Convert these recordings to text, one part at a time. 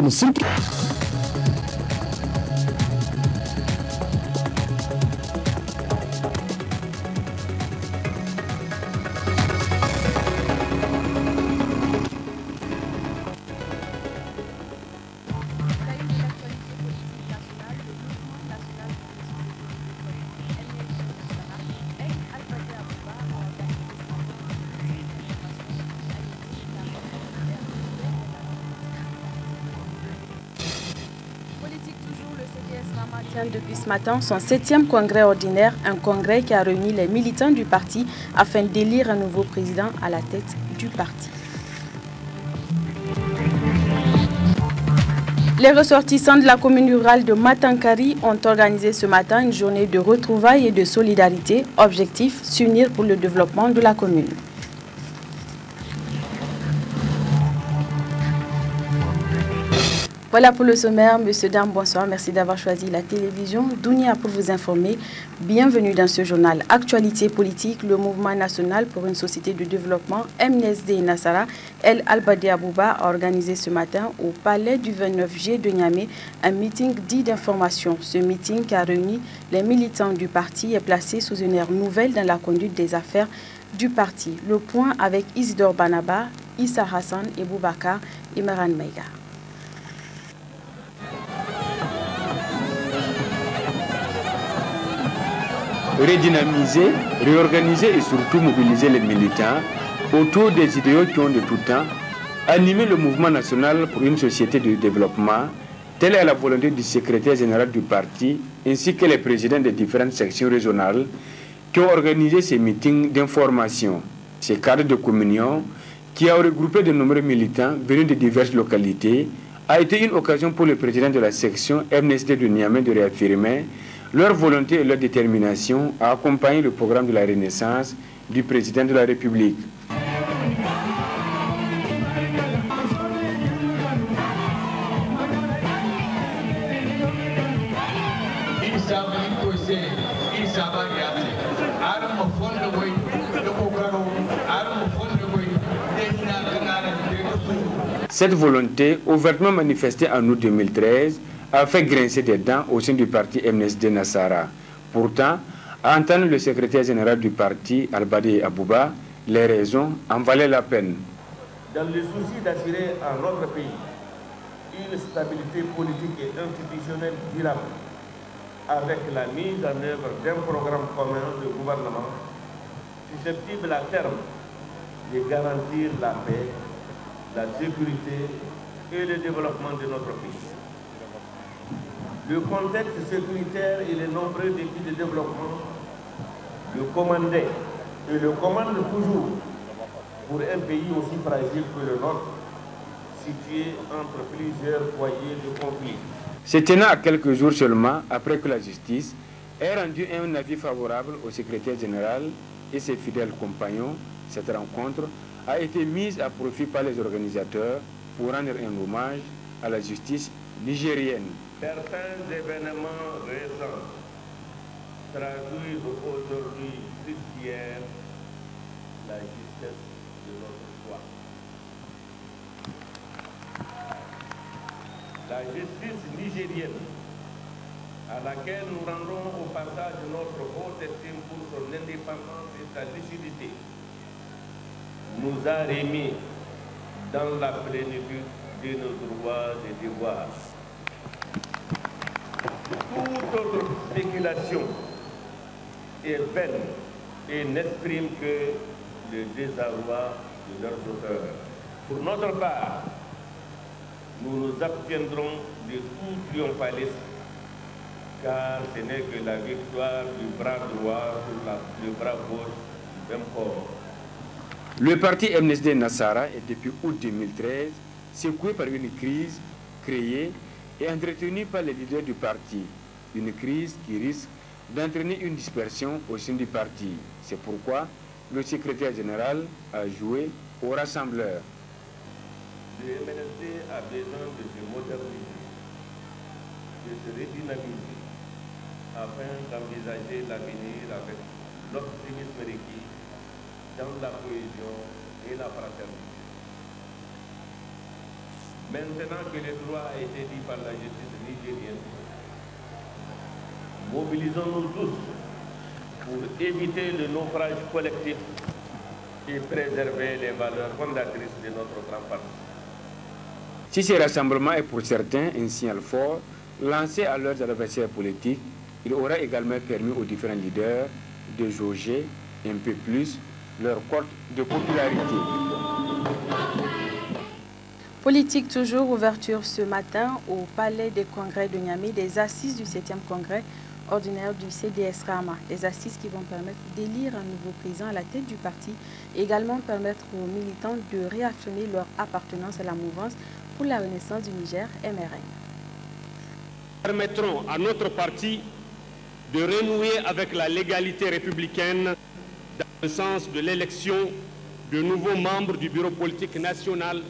mu simple. Depuis ce matin, son 7e congrès ordinaire, un congrès qui a réuni les militants du parti afin d'élire un nouveau président à la tête du parti. Les ressortissants de la commune rurale de Matankari ont organisé ce matin une journée de retrouvailles et de solidarité. Objectif, s'unir pour le développement de la commune. Voilà pour le sommaire. Monsieur, dames, bonsoir. Merci d'avoir choisi la télévision Dounia pour vous informer. Bienvenue dans ce journal Actualité politique. Le mouvement national pour une société de développement MNSD Nassara, El Albade Abouba, a organisé ce matin au palais du 29G de Niamey un meeting dit d'information. Ce meeting qui a réuni les militants du parti est placé sous une ère nouvelle dans la conduite des affaires du parti. Le point avec Isidore Banaba, Issa Hassan et Boubacar Imran Maïga. Redynamiser, réorganiser et surtout mobiliser les militants autour des idéaux qui ont de tout temps animé le mouvement national pour une société de développement, telle est la volonté du secrétaire général du parti ainsi que les présidents des différentes sections régionales qui ont organisé ces meetings d'information. Ces cadres de communion qui ont regroupé de nombreux militants venus de diverses localités a été une occasion pour le président de la section MNSD de Niamey de réaffirmer leur volonté et leur détermination à accompagner le programme de la Renaissance du président de la République. Cette volonté, ouvertement manifestée en août 2013, a fait grincer des dents au sein du parti MNSD Nassara. Pourtant, à entendre le secrétaire général du parti, Albade Abouba, les raisons en valaient la peine. Dans le souci d'assurer à notre pays une stabilité politique et institutionnelle durable, avec la mise en œuvre d'un programme commun de gouvernement susceptible à terme de garantir la paix, la sécurité et le développement de notre pays. Le contexte sécuritaire et les nombreux défis de développement le commandaient et le commandent toujours pour un pays aussi fragile que le nôtre, situé entre plusieurs foyers de conflit. Se tenant à quelques jours seulement après que la justice ait rendu un avis favorable au secrétaire général et ses fidèles compagnons, cette rencontre a été mise à profit par les organisateurs pour rendre un hommage à la justice nigérienne. Certains événements récents traduisent aujourd'hui plus qu'hier la justesse de notre foi. La justice nigérienne, à laquelle nous rendons au passage notre haute estime pour son indépendance et sa lucidité, nous a remis dans la plénitude de nos droits et devoirs. Toute autre spéculation est vaine et n'exprime que le désarroi de leurs auteurs. Pour notre part, nous nous abstiendrons de tout triomphalisme, car ce n'est que la victoire du bras droit sur le bras gauche du même corps. Le parti MNSD Nassara est depuis août 2013 secoué par une crise créée et entretenue par les leaders du parti. Une crise qui risque d'entraîner une dispersion au sein du parti. C'est pourquoi le secrétaire général a joué au rassembleur. Le MNSD a besoin de se moderniser, de se redynamiser, afin d'envisager l'avenir avec l'optimisme requis dans la cohésion et la fraternité. Maintenant que le droit a été dit par la justice nigérienne, mobilisons-nous tous pour éviter le naufrage collectif et préserver les valeurs fondatrices de notre grand parti. Si ce rassemblement est pour certains un signal fort lancé à leurs adversaires politiques, il aura également permis aux différents leaders de jauger un peu plus leur cote de popularité. Politique toujours, ouverture ce matin au Palais des Congrès de Niamey des assises du 7e congrès ordinaire du CDS Rahama. Des assises qui vont permettre d'élire un nouveau président à la tête du parti et également permettre aux militants de réaffirmer leur appartenance à la mouvance pour la renaissance du Niger, MRN. Permettront à notre parti de renouer avec la légalité républicaine dans le sens de l'élection de nouveaux membres du bureau politique national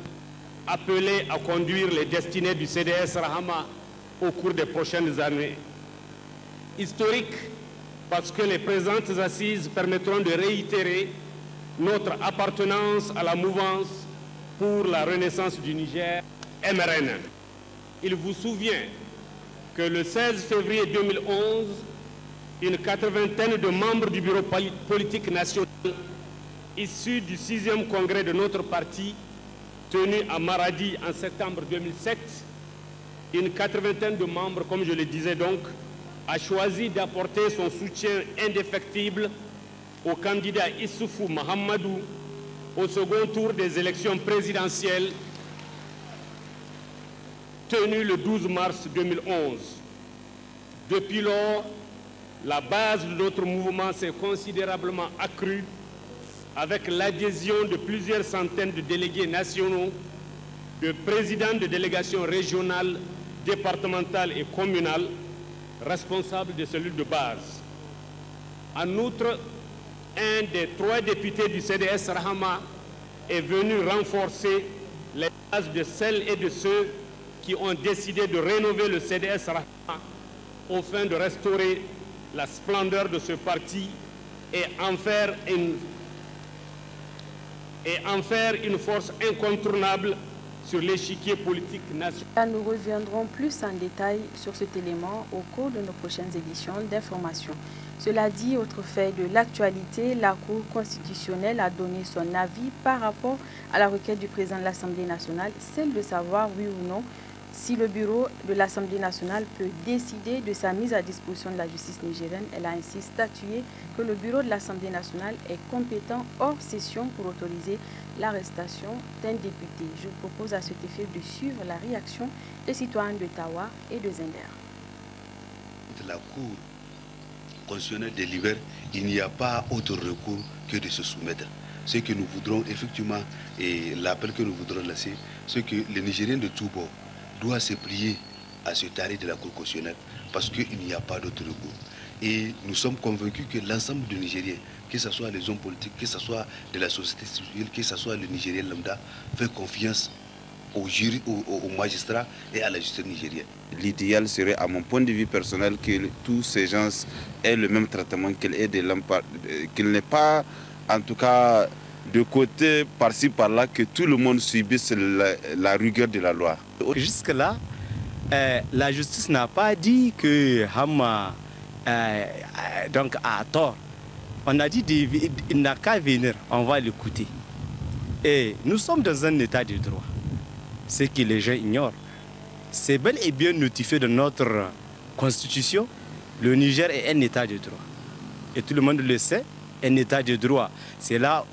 appelés à conduire les destinées du CDS Rahama au cours des prochaines années. Historique parce que les présentes assises permettront de réitérer notre appartenance à la mouvance pour la renaissance du Niger, MRN. Il vous souvient que le 16 février 2011, une 80aine de membres du bureau politique national issus du 6e congrès de notre parti, tenu à Maradi en septembre 2007, une 80aine de membres, comme je le disais donc, a choisi d'apporter son soutien indéfectible au candidat Issoufou Mahamadou au second tour des élections présidentielles tenues le 12 mars 2011. Depuis lors, la base de notre mouvement s'est considérablement accrue avec l'adhésion de plusieurs centaines de délégués nationaux, de présidents de délégations régionales, départementales et communales, responsables des cellules de base. En outre, un des 3 députés du CDS Rahama est venu renforcer les bases de celles et de ceux qui ont décidé de rénover le CDS Rahama au fin de restaurer la splendeur de ce parti et en faire une force incontournable sur l'échiquier politique national. Nous reviendrons plus en détail sur cet élément au cours de nos prochaines éditions d'information. Cela dit, autre fait de l'actualité, la Cour constitutionnelle a donné son avis par rapport à la requête du président de l'Assemblée nationale, celle de savoir, oui ou non, si le bureau de l'Assemblée nationale peut décider de sa mise à disposition de la justice nigérienne. Elle a ainsi statué que le bureau de l'Assemblée nationale est compétent hors session pour autoriser l'arrestation d'un député. Je propose à cet effet de suivre la réaction des citoyens de Tawa et de Zender. La Cour constitutionnelle délibère, il n'y a pas autre recours que de se soumettre. Ce que nous voudrons effectivement, et l'appel que nous voudrons lancer, c'est que les Nigériens de tout bord doit se plier à ce taré de la Cour constitutionnelle parce qu'il n'y a pas d'autre recours. Et nous sommes convaincus que l'ensemble des Nigériens, que ce soit les hommes politiques, que ce soit de la société civile, que ce soit le Nigérien lambda, fait confiance aux jurys, aux magistrats et à la justice nigérienne. L'idéal serait, à mon point de vue personnel, que tous ces gens aient le même traitement, qu'il n'ait pas, en tout cas, de côté par-ci par-là, que tout le monde subisse la rigueur de la loi. Jusque-là, la justice n'a pas dit que Hama donc a tort. On a dit qu'il n'a qu'à venir, on va l'écouter. Et nous sommes dans un état de droit. Ce que les gens ignorent, c'est bel et bien notifié de notre constitution. Le Niger est un état de droit. Et tout le monde le sait. Un état de droit, c'est là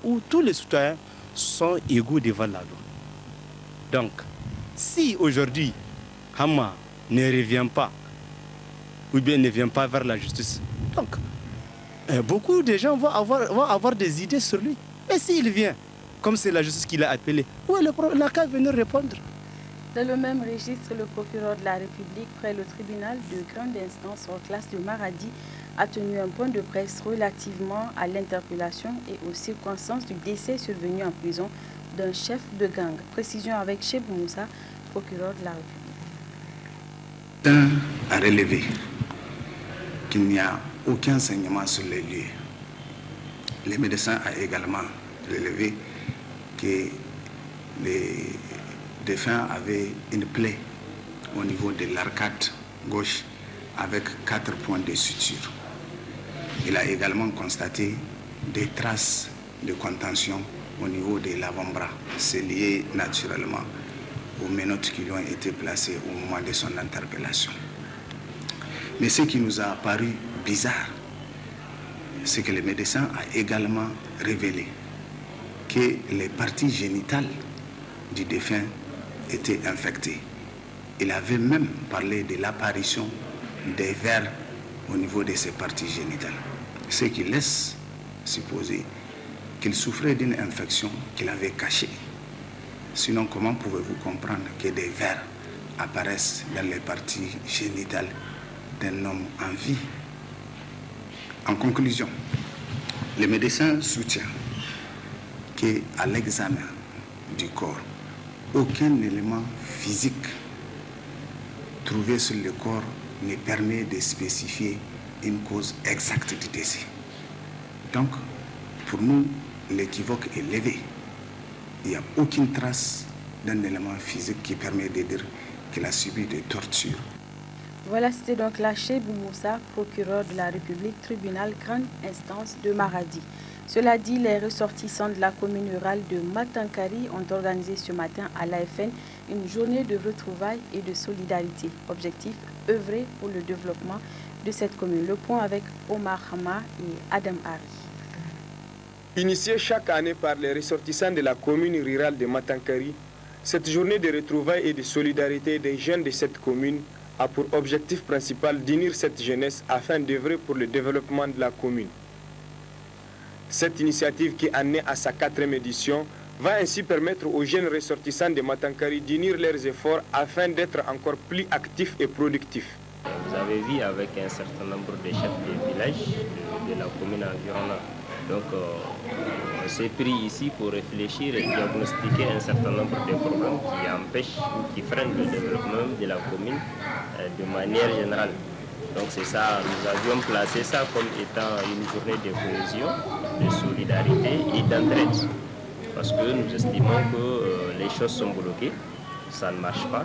où tous les citoyens sont égaux devant la loi. Donc, si aujourd'hui, Hama ne revient pas, ou bien ne vient pas vers la justice, donc, beaucoup de gens vont avoir des idées sur lui. Mais s'il vient, comme c'est la justice qui l'a appelé, où est la qu'à venir répondre? Dans le même registre, le procureur de la République près le tribunal de grande instance en classe de Maradi a tenu un point de presse relativement à l'interpellation et aux circonstances du décès survenu en prison d'un chef de gang. Précision avec Chebou Moussa, procureur de la République. A relevé qu'il n'y a aucun saignement sur les lieux. Les médecins ont également relevé que défunt avait une plaie au niveau de l'arcade gauche avec 4 points de suture. Il a également constaté des traces de contention au niveau de l'avant-bras. C'est lié naturellement aux menottes qui lui ont été placées au moment de son interpellation. Mais ce qui nous a paru bizarre, c'est que le médecin a également révélé que les parties génitales du défunt étaient infectées. Il avait même parlé de l'apparition des vers au niveau de ses parties génitales, ce qui laisse supposer qu'il souffrait d'une infection qu'il avait cachée. Sinon, comment pouvez-vous comprendre que des vers apparaissent dans les parties génitales d'un homme en vie? En conclusion, le médecin soutient qu'à l'examen du corps, aucun élément physique trouvé sur le corps ne permet de spécifier une cause exacte du décès. Donc, pour nous, l'équivoque est levé. Il n'y a aucune trace d'un élément physique qui permet de dire qu'il a subi des tortures. Voilà, c'était donc Laché Boumoussa, procureur de la République, tribunal grande instance de Maradi. Cela dit, les ressortissants de la commune rurale de Matankari ont organisé ce matin à l'AFN une journée de retrouvailles et de solidarité. Objectif, œuvrer pour le développement de cette commune. Le point avec Omar Hama et Adam Hari. Initiée chaque année par les ressortissants de la commune rurale de Matankari, cette journée de retrouvailles et de solidarité des jeunes de cette commune a pour objectif principal d'unir cette jeunesse afin d'œuvrer pour le développement de la commune. Cette initiative, qui en est à sa 4e édition, va ainsi permettre aux jeunes ressortissants de Matankari d'unir leurs efforts afin d'être encore plus actifs et productifs. Vous avez vu avec un certain nombre de chefs de village de la commune environnante. Donc, on s'est pris ici pour réfléchir et diagnostiquer un certain nombre de problèmes qui empêchent ou qui freinent le développement de la commune de manière générale. Donc c'est ça, nous avions placé ça comme étant une journée de cohésion, de solidarité et d'entraide. Parce que nous estimons que les choses sont bloquées, ça ne marche pas,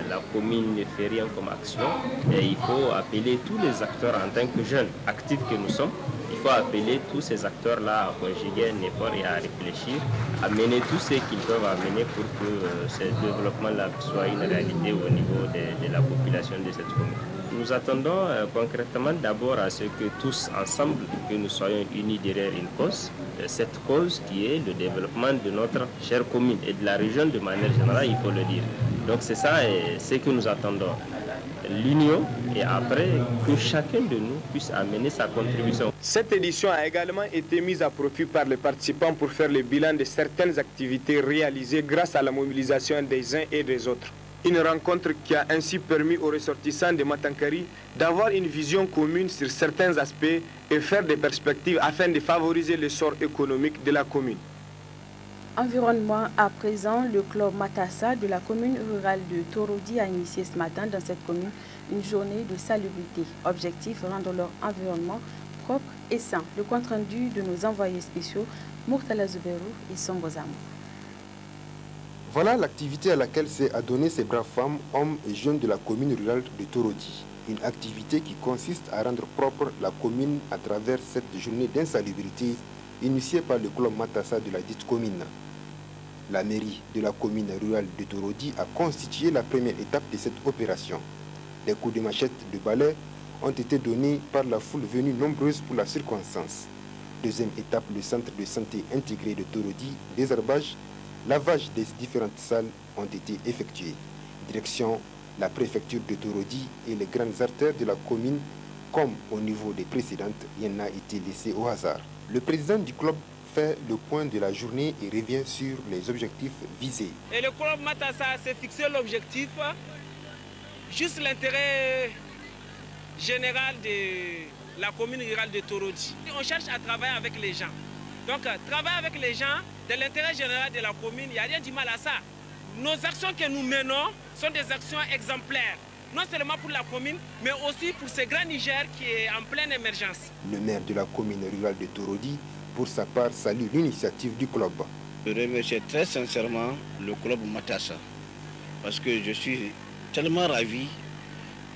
la commune ne fait rien comme action et il faut appeler tous les acteurs en tant que jeunes actifs que nous sommes. Il faut appeler tous ces acteurs-là à conjuguer un effort et à réfléchir, à mener tout ce qu'ils peuvent amener pour que ce développement-là soit une réalité au niveau de la population de cette commune. Nous attendons concrètement d'abord à ce que tous ensemble, que nous soyons unis derrière une cause, cette cause qui est le développement de notre chère commune et de la région de manière générale, il faut le dire. Donc c'est ça ce que nous attendons. L'union et après que chacun de nous puisse amener sa contribution. Cette édition a également été mise à profit par les participants pour faire le bilan de certaines activités réalisées grâce à la mobilisation des uns et des autres. Une rencontre qui a ainsi permis aux ressortissants de Matankari d'avoir une vision commune sur certains aspects et faire des perspectives afin de favoriser l'essor économique de la commune. Environnement à présent, le club Matassa de la commune rurale de Torodi a initié ce matin dans cette commune une journée de salubrité. Objectif, rendre leur environnement propre et sain. Le compte rendu de nos envoyés spéciaux, Murtala Zouberou et Sombozamou. Voilà l'activité à laquelle s'est adonné ces braves femmes, hommes et jeunes de la commune rurale de Torodi. Une activité qui consiste à rendre propre la commune à travers cette journée d'insalubrité initiée par le club Matassa de la dite commune. La mairie de la commune rurale de Torodi a constitué la première étape de cette opération. Des coups de machette de balai ont été donnés par la foule venue nombreuse pour la circonstance. Deuxième étape, le centre de santé intégré de Torodi, désherbage, lavage des différentes salles ont été effectués. Direction la préfecture de Torodi et les grandes artères de la commune, comme au niveau des précédentes, rien n'a été laissé au hasard. Le président du club fait le point de la journée et revient sur les objectifs visés. Et le club Matassa s'est fixé l'objectif, juste l'intérêt général de la commune rurale de Torodi. On cherche à travailler avec les gens. Donc, travailler avec les gens, de l'intérêt général de la commune, il n'y a rien du mal à ça. Nos actions que nous menons sont des actions exemplaires, non seulement pour la commune, mais aussi pour ce grand Niger qui est en pleine émergence. Le maire de la commune rurale de Torodi, pour sa part, salue l'initiative du club. Je remercie très sincèrement le club Matassa parce que je suis tellement ravi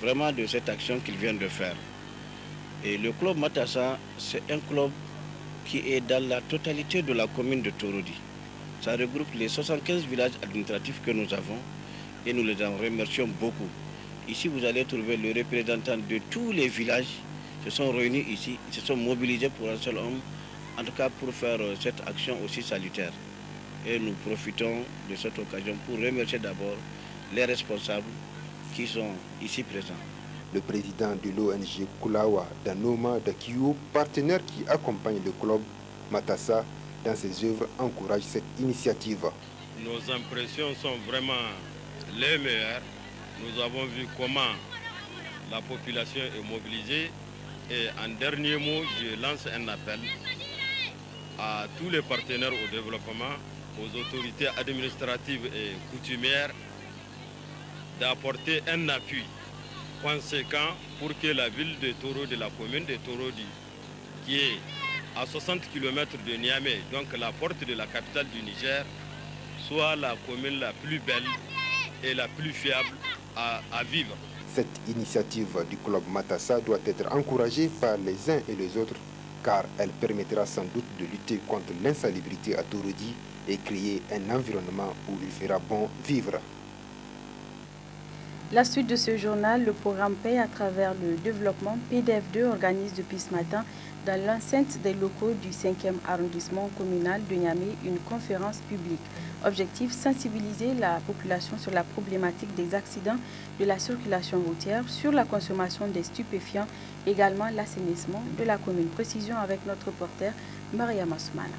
vraiment de cette action qu'il vient de faire. Et le club Matassa, c'est un club qui est dans la totalité de la commune de Torodi. Ça regroupe les 75 villages administratifs que nous avons et nous les en remercions beaucoup. Ici, vous allez trouver le représentant de tous les villages qui se sont réunis ici, ils se sont mobilisés pour un seul homme, en tout cas pour faire cette action aussi salutaire. Et nous profitons de cette occasion pour remercier d'abord les responsables qui sont ici présents. Le président de l'ONG Kulawa Danoma Dakio, partenaire qui accompagne le club Matassa dans ses œuvres, encourage cette initiative. Nos impressions sont vraiment les meilleures. Nous avons vu comment la population est mobilisée. Et en dernier mot, je lance un appel à tous les partenaires au développement, aux autorités administratives et coutumières, d'apporter un appui conséquent pour que la ville de Torodi, de la commune de Torodi, qui est à 60 km de Niamey, donc la porte de la capitale du Niger, soit la commune la plus belle et la plus fiable à vivre. Cette initiative du club Matassa doit être encouragée par les uns et les autres, car elle permettra sans doute de lutter contre l'insalubrité à Torodi et créer un environnement où il fera bon vivre. La suite de ce journal, le programme Paix à travers le développement PDF2 organise depuis ce matin dans l'enceinte des locaux du 5e arrondissement communal de Niamey une conférence publique. Objectif, sensibiliser la population sur la problématique des accidents de la circulation routière, sur la consommation des stupéfiants, également l'assainissement de la commune. Précision avec notre reporter Maria Massoumana.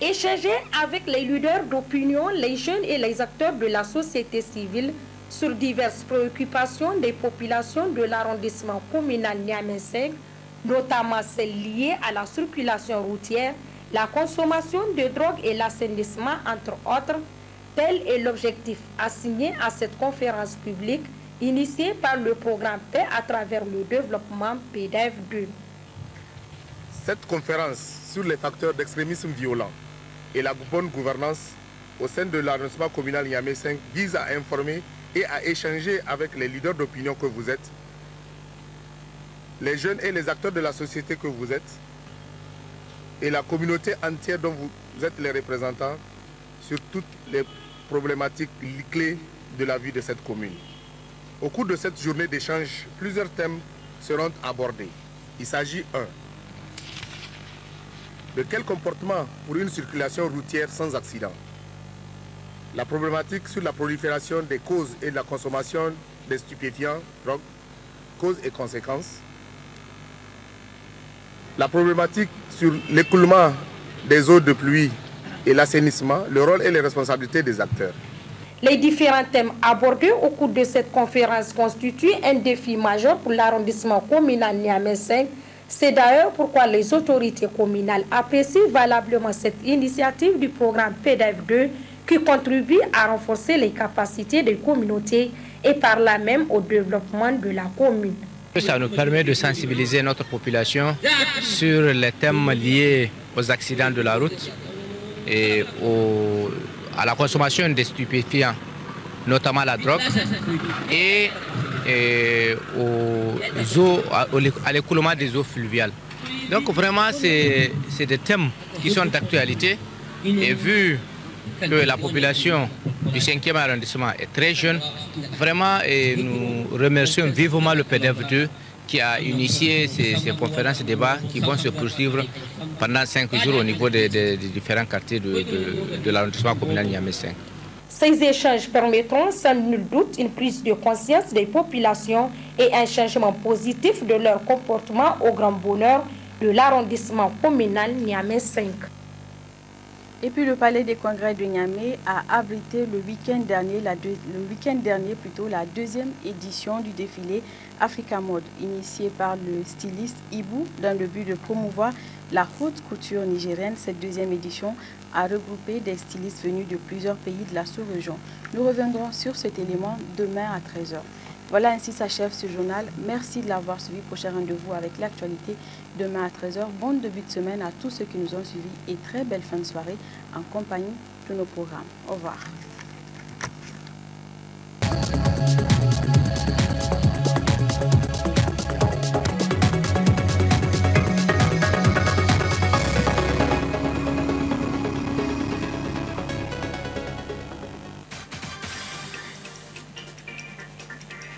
Échanger avec les leaders d'opinion, les jeunes et les acteurs de la société civile sur diverses préoccupations des populations de l'arrondissement communal Niamey 5, notamment celles liées à la circulation routière, la consommation de drogue et l'assainissement, entre autres. Tel est l'objectif assigné à cette conférence publique initiée par le programme Paix à travers le développement PDF2. Cette conférence sur les facteurs d'extrémisme violent et la bonne gouvernance au sein de l'arrondissement communal Niamey 5 vise à informer et à échanger avec les leaders d'opinion que vous êtes, les jeunes et les acteurs de la société que vous êtes, et la communauté entière dont vous êtes les représentants sur toutes les problématiques clés de la vie de cette commune. Au cours de cette journée d'échange, plusieurs thèmes seront abordés. Il s'agit 1. De quel comportement pour une circulation routière sans accident? La problématique sur la prolifération des causes et de la consommation des stupéfiants, drogue, causes et conséquences. La problématique sur l'écoulement des eaux de pluie et l'assainissement, le rôle et les responsabilités des acteurs. Les différents thèmes abordés au cours de cette conférence constituent un défi majeur pour l'arrondissement communal Niamey 5. C'est d'ailleurs pourquoi les autorités communales apprécient valablement cette initiative du programme PDF2 qui contribue à renforcer les capacités des communautés et par là même au développement de la commune. Ça nous permet de sensibiliser notre population sur les thèmes liés aux accidents de la route et à la consommation des stupéfiants, notamment la drogue, et à l'écoulement des eaux fluviales. Donc vraiment, c'est des thèmes qui sont d'actualité et vu que la population du 5e arrondissement est très jeune, vraiment nous remercions vivement le PDF2 qui a initié ces conférences et débats qui vont se poursuivre pendant 5 jours au niveau des différents quartiers de l'arrondissement communal Niamey 5. Ces échanges permettront sans nul doute une prise de conscience des populations et un changement positif de leur comportement au grand bonheur de l'arrondissement communal Niamey 5. Et puis le Palais des Congrès de Niamey a abrité le week-end dernier, la deuxième édition du défilé Africa Mode, initié par le styliste Ibou dans le but de promouvoir la haute couture nigérienne. Cette deuxième édition a regroupé des stylistes venus de plusieurs pays de la sous-région. Nous reviendrons sur cet élément demain à 13h. Voilà, ainsi s'achève ce journal. Merci de l'avoir suivi. Prochain rendez-vous avec l'actualité demain à 13h. Bon début de semaine à tous ceux qui nous ont suivis et très belle fin de soirée en compagnie de nos programmes. Au revoir.